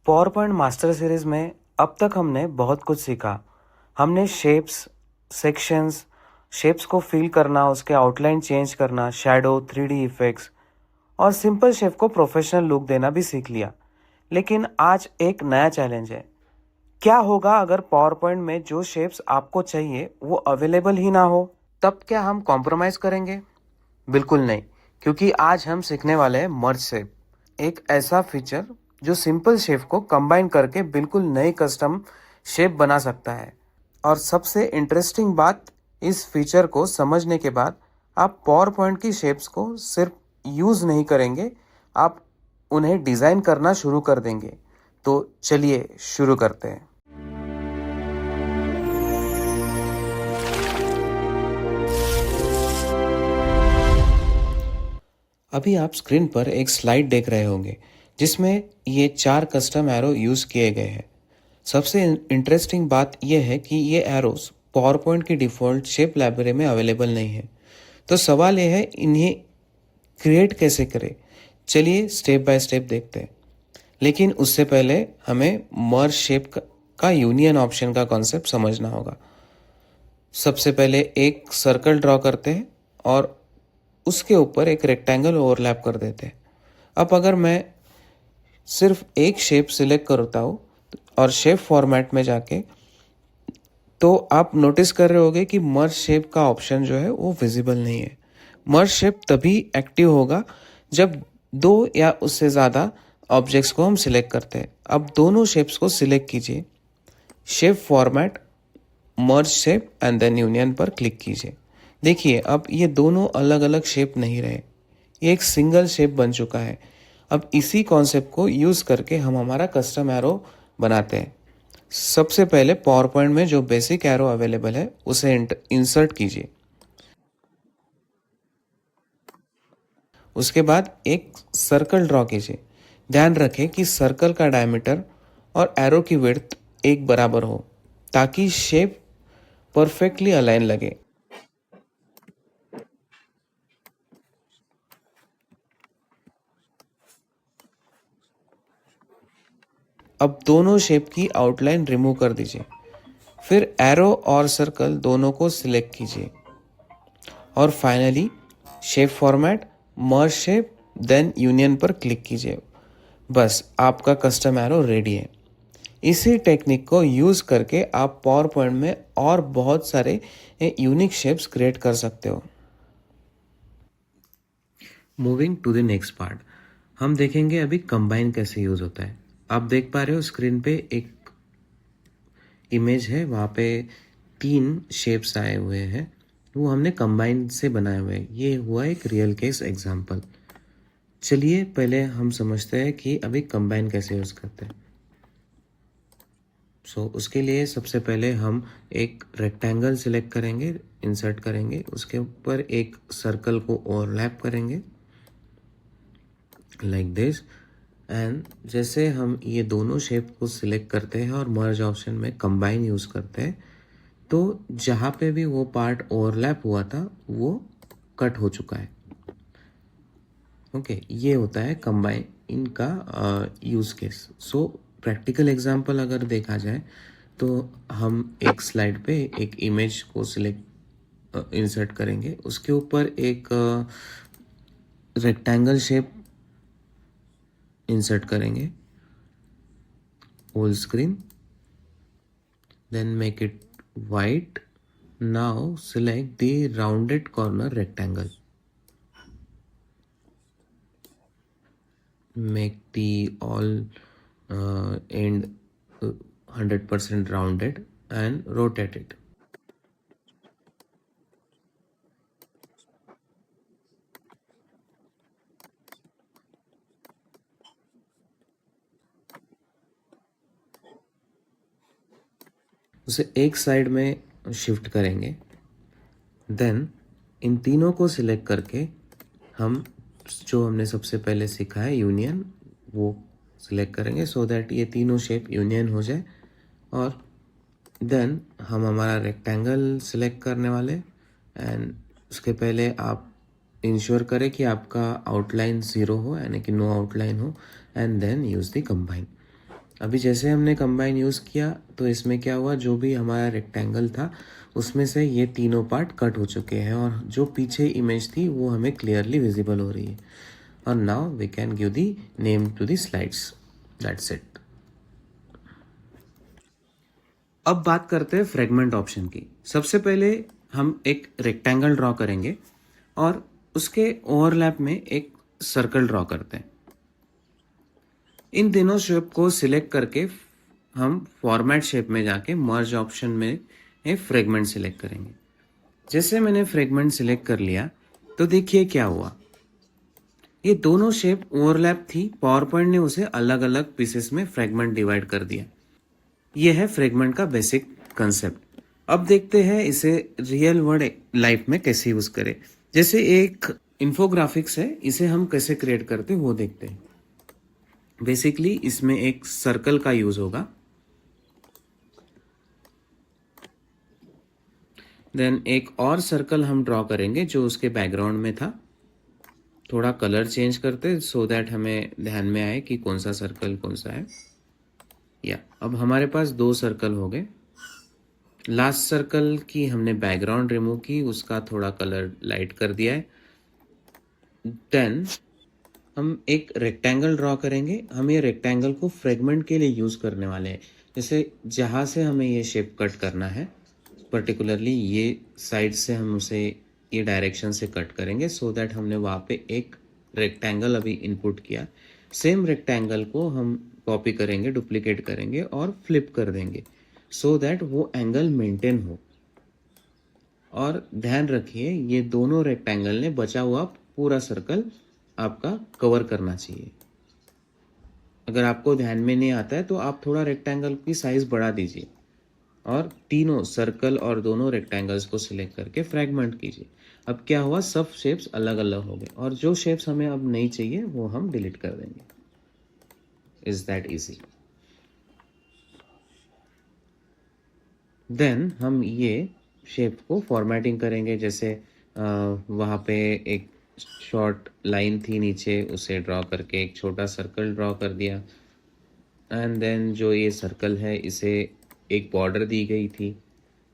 Power point master series में अब तक हमने बहुत कुछ सीखा। हमने शेप्स, सेक्शंस, शेप्स को फिल करना, उसके आउटलाइन चेंज करना, शैडो, 3D इफेक्ट्स और सिंपल शेप को प्रोफेशनल लुक देना भी सीख लिया। लेकिन आज एक नया चैलेंज है। क्या होगा अगर पावर पॉइंट में जो शेप्स आपको चाहिए वो अवेलेबल ही ना हो? तब क्या हम कॉम्प्रोमाइज करेंगे? बिल्कुल नहीं, क्योंकि आज हम सीखने वाले हैं मर्ज शेप, एक ऐसा फीचर जो सिंपल शेप को कंबाइन करके बिल्कुल नई कस्टम शेप बना सकता है। और सबसे इंटरेस्टिंग बात, इस फीचर को समझने के बाद आप पावर पॉइंट की शेप्स को सिर्फ यूज़ नहीं करेंगे, आप उन्हें डिज़ाइन करना शुरू कर देंगे। तो चलिए शुरू करते हैं। अभी आप स्क्रीन पर एक स्लाइड देख रहे होंगे जिसमें ये 4 कस्टम एरो यूज़ किए गए हैं। सबसे इंटरेस्टिंग बात यह है कि ये एरोस पावर पॉइंट की डिफ़ॉल्ट शेप लाइब्रेरी में अवेलेबल नहीं है। तो सवाल यह है, इन्हें क्रिएट कैसे करें? चलिए स्टेप बाय स्टेप देखते हैं। लेकिन उससे पहले हमें मर्ज शेप का यूनियन ऑप्शन का कॉन्सेप्ट समझना होगा। सबसे पहले एक सर्कल ड्रॉ करते हैं और उसके ऊपर एक रेक्टेंगल ओवरलैप कर देते हैं। अब अगर मैं सिर्फ एक शेप सिलेक्ट करता हूँ और शेप फॉर्मेट में जाके, तो आप नोटिस कर रहे होगे कि मर्ज शेप का ऑप्शन जो है वो विजिबल नहीं है। मर्ज शेप तभी एक्टिव होगा जब 2 या उससे ज़्यादा ऑब्जेक्ट्स को हम सिलेक्ट करते हैं। अब दोनों शेप्स को सिलेक्ट कीजिए, shape format, merge shape and then union पर क्लिक कीजिए। देखिए अब ये दोनों अलग अलग शेप नहीं रहे, ये एक सिंगल शेप बन चुका है। अब इसी कॉन्सेप्ट को यूज़ करके हम हमारा कस्टम एरो बनाते हैं। सबसे पहले पावर पॉइंट में जो बेसिक एरो अवेलेबल है उसे इंसर्ट कीजिए। उसके बाद एक सर्कल ड्रॉ कीजिए। ध्यान रखें कि सर्कल का डायमीटर और एरो की विड्थ एक बराबर हो ताकि शेप परफेक्टली अलाइन लगे। अब दोनों शेप की आउटलाइन रिमूव कर दीजिए। फिर एरो और सर्कल दोनों को सिलेक्ट कीजिए और finally shape format, merge shape, then union पर क्लिक कीजिए। बस आपका कस्टम एरो रेडी है। इसी टेक्निक को यूज़ करके आप पावर पॉइंट में और बहुत सारे यूनिक शेप्स क्रिएट कर सकते हो। Moving to the next part, हम देखेंगे अभी कंबाइन कैसे यूज़ होता है। आप देख पा रहे हो स्क्रीन पे एक इमेज है, वहाँ पे 3 शेप्स आए हुए हैं, वो हमने कंबाइन से बनाए हुए हैं। ये हुआ एक रियल केस एग्जांपल। चलिए पहले हम समझते हैं कि अभी कंबाइन कैसे यूज़ करते हैं। उसके लिए सबसे पहले हम एक रेक्टेंगल सिलेक्ट करेंगे, इंसर्ट करेंगे, उसके ऊपर एक सर्कल को ओवरलैप करेंगे लाइक दिस। एंड जैसे हम ये दोनों शेप को सिलेक्ट करते हैं और मर्ज ऑप्शन में कंबाइन यूज़ करते हैं, तो जहाँ पे भी वो पार्ट ओवरलैप हुआ था वो कट हो चुका है। ओके, ये होता है कंबाइन इनका यूज़ केस। प्रैक्टिकल एग्जांपल अगर देखा जाए तो हम एक स्लाइड पे एक इमेज को सिलेक्ट इंसर्ट करेंगे, उसके ऊपर एक रेक्टेंगल शेप इंसर्ट करेंगे, whole screen, then make it white. Now select the rounded corner rectangle. Make the all end 100% rounded and rotate it. उसे एक साइड में शिफ्ट करेंगे। देन इन तीनों को सिलेक्ट करके हम जो हमने सबसे पहले सीखा है यूनियन, वो सिलेक्ट करेंगे सो दैट ये तीनों शेप यूनियन हो जाए। और देन हम हमारा रेक्टेंगल सिलेक्ट करने वाले, एंड उसके पहले आप इंश्योर करें कि आपका आउटलाइन 0 हो, यानी कि नो आउटलाइन हो, and then use the combine. अभी जैसे हमने कंबाइन यूज़ किया तो इसमें क्या हुआ, जो भी हमारा रेक्टेंगल था उसमें से ये तीनों पार्ट कट हो चुके हैं और जो पीछे इमेज थी वो हमें क्लियरली विजिबल हो रही है। और now we can give the name to the slides. That's it. अब बात करते हैं फ्रेगमेंट ऑप्शन की। सबसे पहले हम एक रेक्टेंगल ड्रॉ करेंगे और उसके ओवरलैप में एक सर्कल ड्रॉ करते हैं। इन तीनों शेप को सिलेक्ट करके हम फॉर्मेट शेप में जाके मर्ज ऑप्शन में फ्रेगमेंट सिलेक्ट करेंगे। जैसे मैंने फ्रेगमेंट सिलेक्ट कर लिया तो देखिए क्या हुआ, ये दोनों शेप ओवरलैप थी, पावर पॉइंट ने उसे अलग अलग पीसेस में फ्रेगमेंट डिवाइड कर दिया। यह है फ्रेगमेंट का बेसिक कंसेप्ट। अब देखते हैं इसे रियल वर्ल्ड लाइफ में कैसे यूज करें। जैसे एक इन्फोग्राफिक्स है, इसे हम कैसे क्रिएट करते हैं वो देखते हैं। बेसिकली इसमें एक सर्कल का यूज होगा, देन एक और सर्कल हम ड्रॉ करेंगे जो उसके बैकग्राउंड में था। थोड़ा कलर चेंज करते सो दैट हमें ध्यान में आए कि कौन सा सर्कल कौन सा है। या अब हमारे पास दो सर्कल हो गए। लास्ट सर्कल की हमने बैकग्राउंड रिमूव की, उसका थोड़ा कलर लाइट कर दिया है। देन हम एक रेक्टेंगल ड्रॉ करेंगे। हम ये रेक्टेंगल को फ्रेगमेंट के लिए यूज करने वाले हैं। जैसे जहाँ से हमें ये शेप कट करना है, पर्टिकुलरली ये साइड से हम उसे ये डायरेक्शन से कट करेंगे सो दैट हमने वहाँ पे एक रेक्टेंगल अभी इनपुट किया। सेम रेक्टेंगल को हम कॉपी करेंगे, डुप्लीकेट करेंगे और फ्लिप कर देंगे सो दैट वो एंगल मेंटेन हो। और ध्यान रखिए ये दोनों रेक्टेंगल ने बचा हुआ पूरा सर्कल आपका कवर करना चाहिए। अगर आपको ध्यान में नहीं आता है तो आप थोड़ा रेक्टेंगल की साइज बढ़ा दीजिए और तीनों सर्कल और दोनों रेक्टेंगल्स को सिलेक्ट करके फ्रैगमेंट कीजिए। अब क्या हुआ, सब शेप्स अलग अलग हो गए और जो शेप्स हमें अब नहीं चाहिए वो हम डिलीट कर देंगे। Is that easy. देन हम ये शेप को फॉर्मेटिंग करेंगे। जैसे वहाँ पे एक शॉर्ट लाइन थी नीचे, उसे ड्रॉ करके एक छोटा सर्कल ड्रॉ कर दिया। एंड देन जो ये सर्कल है इसे एक बॉर्डर दी गई थी,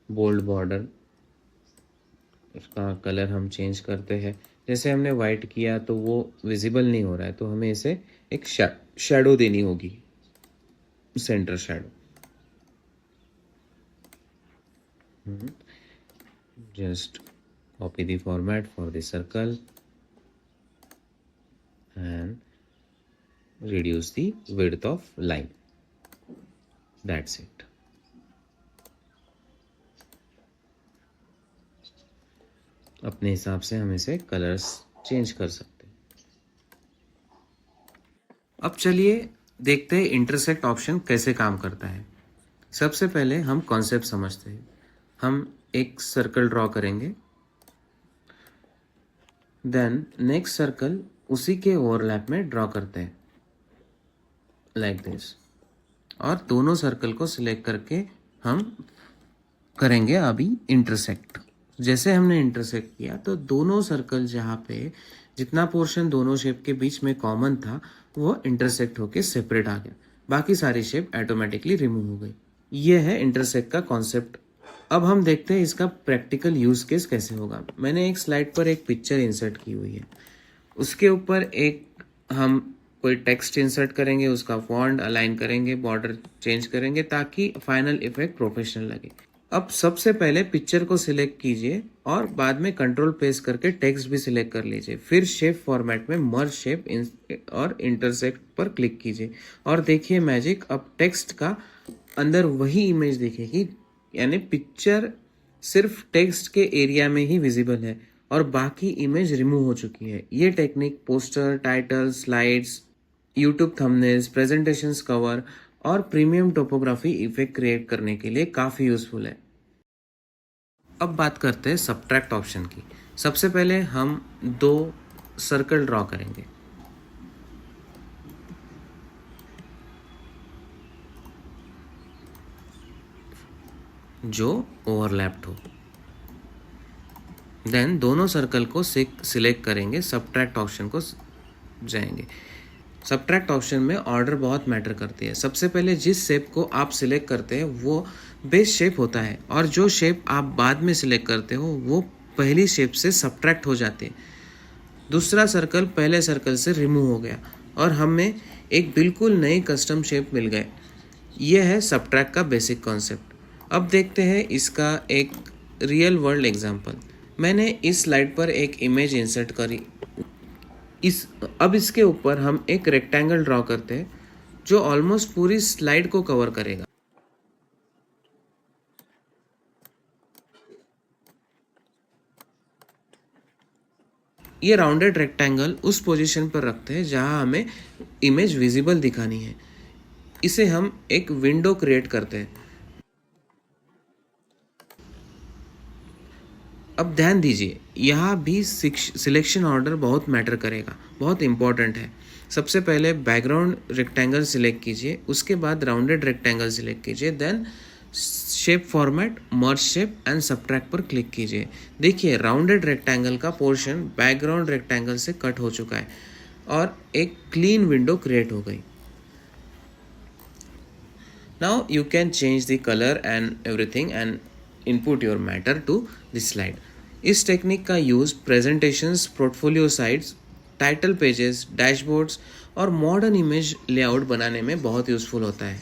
बोल्ड बॉर्डर। उसका कलर हम चेंज करते हैं। जैसे हमने वाइट किया तो वो विजिबल नहीं हो रहा है तो हमें इसे एक शैडो देनी होगी, centre shadow. Just copy the format for the circle and reduce the width of line. That's it. अपने हिसाब से हम इसे कलर्स चेंज कर सकते हैं। अब चलिए देखते हैं इंटरसेक्ट ऑप्शन कैसे काम करता है। सबसे पहले हम कॉन्सेप्ट समझते हैं। हम एक सर्कल ड्रॉ करेंगे, देन नेक्स्ट सर्कल उसी के ओवरलैप में ड्रॉ करते हैं लाइक दिस। और दोनों सर्कल को सिलेक्ट करके हम करेंगे अभी इंटरसेक्ट। जैसे हमने इंटरसेक्ट किया तो दोनों सर्कल जहाँ पे जितना पोर्शन दोनों शेप के बीच में कॉमन था वो इंटरसेक्ट होके सेपरेट आ गया, बाकी सारी शेप ऑटोमेटिकली रिमूव हो गई। ये है इंटरसेक्ट का कॉन्सेप्ट। अब हम देखते हैं इसका प्रैक्टिकल यूज केस कैसे होगा। मैंने एक स्लाइड पर एक पिक्चर इंसर्ट की हुई है, उसके ऊपर एक हम कोई टेक्स्ट इंसर्ट करेंगे, उसका फॉन्ट अलाइन करेंगे, बॉर्डर चेंज करेंगे ताकि फाइनल इफेक्ट प्रोफेशनल लगे। अब सबसे पहले पिक्चर को सिलेक्ट कीजिए और बाद में कंट्रोल प्रेस करके टेक्स्ट भी सिलेक्ट कर लीजिए। फिर शेप फॉर्मेट में मर्ज शेप और इंटरसेक्ट पर क्लिक कीजिए और देखिए मैजिक, अब टेक्स्ट का अंदर वही इमेज दिखेगी, यानी पिक्चर सिर्फ टेक्स्ट के एरिया में ही विजिबल है और बाकी इमेज रिमूव हो चुकी है। ये technique poster, title, slides, YouTube thumbnails, presentations cover और प्रीमियम टोपोग्राफी इफेक्ट क्रिएट करने के लिए काफ़ी यूजफुल है। अब बात करते हैं सबट्रैक्ट ऑप्शन की। सबसे पहले हम दो सर्कल ड्रॉ करेंगे। जो ओवरलैप्ड हो। देन दोनों सर्कल को सिलेक्ट करेंगे, सबट्रैक्ट ऑप्शन को जाएंगे। सब्ट्रैक्ट ऑप्शन में ऑर्डर बहुत मैटर करती है। सबसे पहले जिस शेप को आप सिलेक्ट करते हैं वो बेस शेप होता है और जो शेप आप बाद में सिलेक्ट करते हो वो पहली शेप से सब्ट्रैक्ट हो जाती है। दूसरा सर्कल पहले सर्कल से रिमूव हो गया और हमें एक बिल्कुल नई कस्टम शेप मिल गए। यह है सब्ट्रैक्ट का बेसिक कॉन्सेप्ट। अब देखते हैं इसका एक रियल वर्ल्ड एग्जांपल। मैंने इस स्लाइड पर एक इमेज इंसर्ट करी। अब इसके ऊपर हम एक रेक्टेंगल ड्रॉ करते हैं जो ऑलमोस्ट पूरी स्लाइड को कवर करेगा। ये राउंडेड रेक्टेंगल उस पोजीशन पर रखते हैं जहां हमें इमेज विजिबल दिखानी है। इसे हम एक विंडो क्रिएट करते हैं। अब ध्यान दीजिए, यहाँ भी सिलेक्शन ऑर्डर बहुत मैटर करेगा, बहुत इंपॉर्टेंट है। सबसे पहले बैकग्राउंड रेक्टेंगल सिलेक्ट कीजिए, उसके बाद राउंडेड रेक्टेंगल सिलेक्ट कीजिए, then shape format, merge shape and subtract पर क्लिक कीजिए। देखिए राउंडेड रेक्टेंगल का पोर्शन बैकग्राउंड रेक्टेंगल से कट हो चुका है और एक क्लीन विंडो क्रिएट हो गई। Now you can change the color and everything and input your matter to the slide. इस टेक्निक का use presentations, portfolio sites, title pages, dashboards और मॉडर्न इमेज लेआउट बनाने में बहुत यूज़फुल होता है।